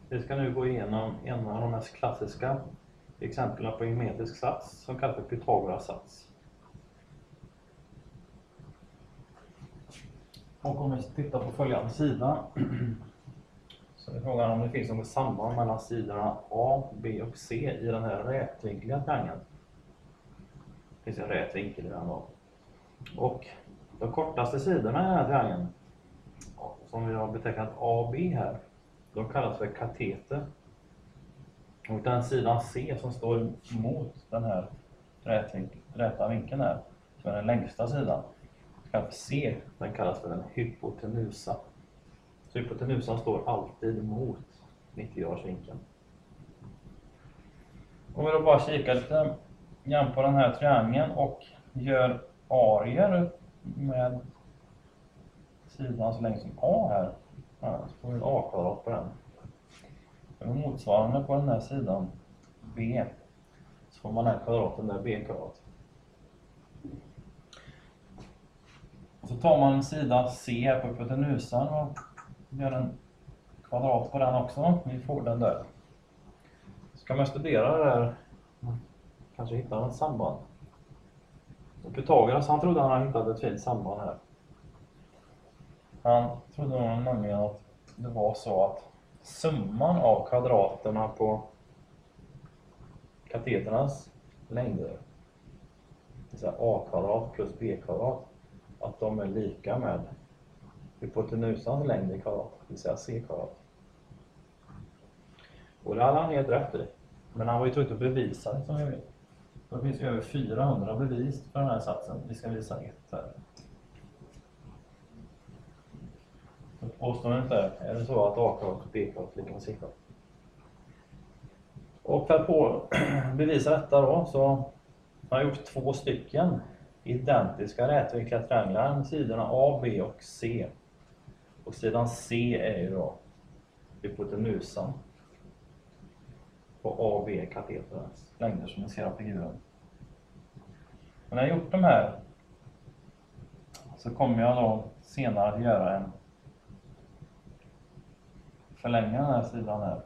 Vi ska nu gå igenom en av de mest klassiska exemplen på geometrisk sats som kallas för Pythagoras sats. Och om vi tittar på följande sida så är frågan om det finns något samband mellan sidorna A, B och C i den här rätvinkliga triangeln. Det finns en rät vinkel i den då. Och de kortaste sidorna i den här triangeln, som vi har betecknat A och B här, de kallas för kateter. Och den sidan C som står mot den här räta vinkeln här, så är den längsta sidan, kallas för C, den kallas för en hypotenusa. Så hypotenusan står alltid mot 90-gradsvinkeln. Om vi då bara kikar lite grann på den här triangeln och gör arier med sidan så länge som A här, så får vi ett A-kvadrat på den. Och motsvarande på den här sidan B, så får man den här kvadraten där B-kvadrat. Och så tar man sida C här på hypotenusan och gör en kvadrat på den också. Vi får den där. Ska man studera det där, kanske hitta något samband. Och Pythagoras, han trodde han hade hittat ett fint samband här. Han trodde nämligen att det var så att summan av kvadraterna på kateternas längder, det vill säga A-kvadrat plus B-kvadrat, att de är lika med hypotenusans längd i kvadrat, det vill säga C-kvadrat. Och det hade han helt rätt i. Men han var ju tvungen att bevisa det, som vi vet. Det finns ju över 400 bevis för den här satsen. Vi ska visa ett här. Så påståendet är det så att A-kvadrat och B-kvadrat är lika med C-kvadrat. Och för att bevisa detta då, så har jag gjort 2 stycken identiska rätvinkliga trianglar med sidorna A, B och C. Och sidan C är ju då hypotenusan på A och B-kateternas längder som ni ser på figuren. Och när jag har gjort de här så kommer jag då senare att göra en förlänga den här sidan här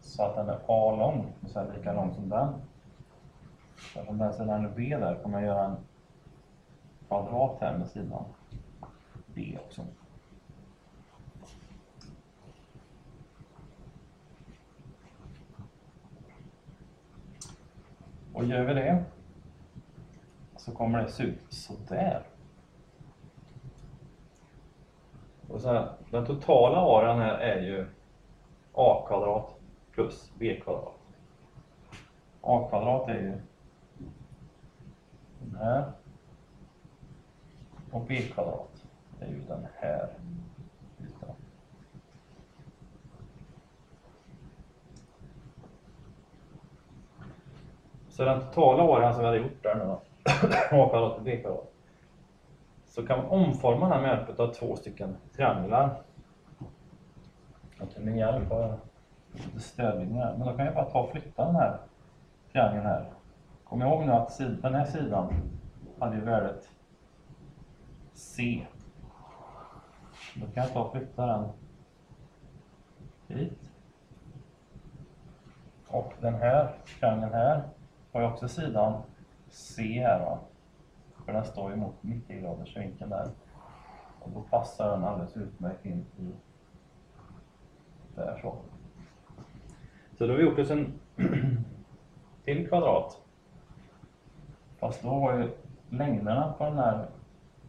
så att den är A lång, så är lika lång som den. Eftersom den sidan är B där kommer jag göra en kvadrat här med sidan B också. Och gör vi det så kommer det se ut så där. Och så här, den totala arean här är ju A-kvadrat plus B-kvadrat. A-kvadrat är ju den här. Och B-kvadrat är ju den här ytan. Så den totala arean som vi hade gjort där nu då, A-kvadrat och B-kvadrat, så kan man omforma den här med hjälp av 2 stycken trianglar. Jag kan med hjälp av stödlinjer, men då kan jag bara ta och flytta den här triangeln här. Kom ihåg nu att den här sidan hade ju värdet C. Då kan jag ta och flytta den hit. Och den här triangeln här har ju också sidan C här va. För den står ju mot 90 graders vinkeln där. Och då passar den alldeles utmärkt in i där så. Så då har vi gjort det en till kvadrat. Fast då var ju längderna på den här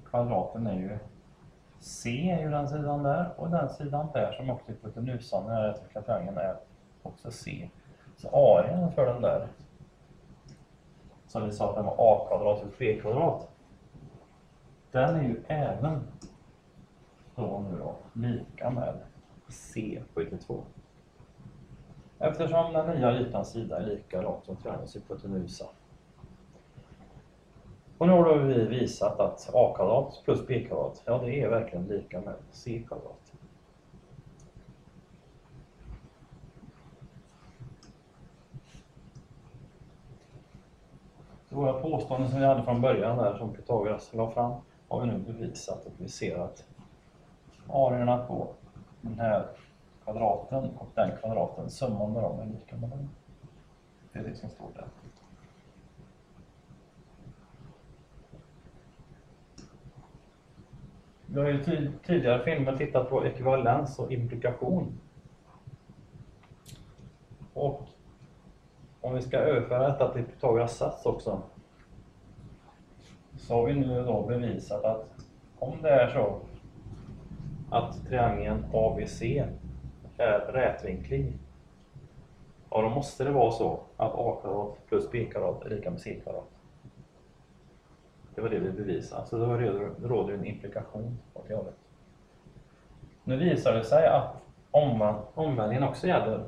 kvadraten är ju C är ju den sidan där. Och den sidan där som också är hypotenusan, den här rätvinkliga triangeln, är också C. Så arean för den där, som vi sa att den var A-kvadrat och B-kvadrat, den är ju även då nu då lika med C på yta 2. Eftersom den nya ytans sida är lika långt som triangelns hypotenusa. Och nu har vi visat att A-kvadrat plus B-kvadrat, ja det är verkligen lika med C-kvadrat. Så våra påståenden som vi hade från början där, som Pythagoras la fram, har vi nu bevisat, och vi ser att arierna på den här kvadraten och den kvadraten, summan med dem är lika med den. Det är det som står där. Vi har ju tidigare filmer tittat på ekvivalens och implikation. Och om vi ska överföra detta till Pythagoras sats också, så har vi nu då bevisat att om det är så att triangeln ABC är rätvinklig, ja, då måste det vara så att a² plus b² är lika med c². Det var det vi bevisade, så då råder en implikation åt det hållet. Nu visar det sig att omvändningen också gäller.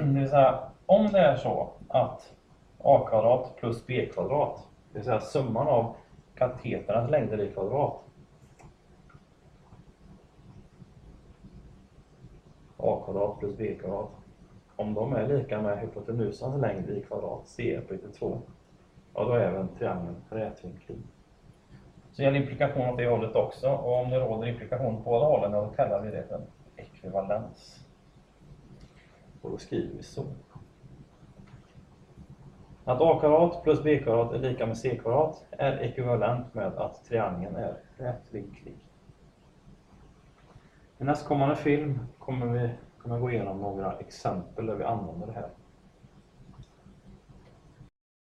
Det vill säga, om det är så att a² plus b², det vill säga summan av kateternas längder i kvadrat, a² plus b², om de är lika med hypotenusans längd i kvadrat, c på yta 2, ja, då är även triangeln rätvinklig. Så gäller implikation åt det hållet också, och om det råder implikation på båda hållen, då kallar vi det för ekvivalens. Och då skriver vi så. Att a² plus b² är lika med c² är ekvivalent med att triangeln är rätvinklig. I nästkommande film kommer vi gå igenom några exempel där vi använder det här.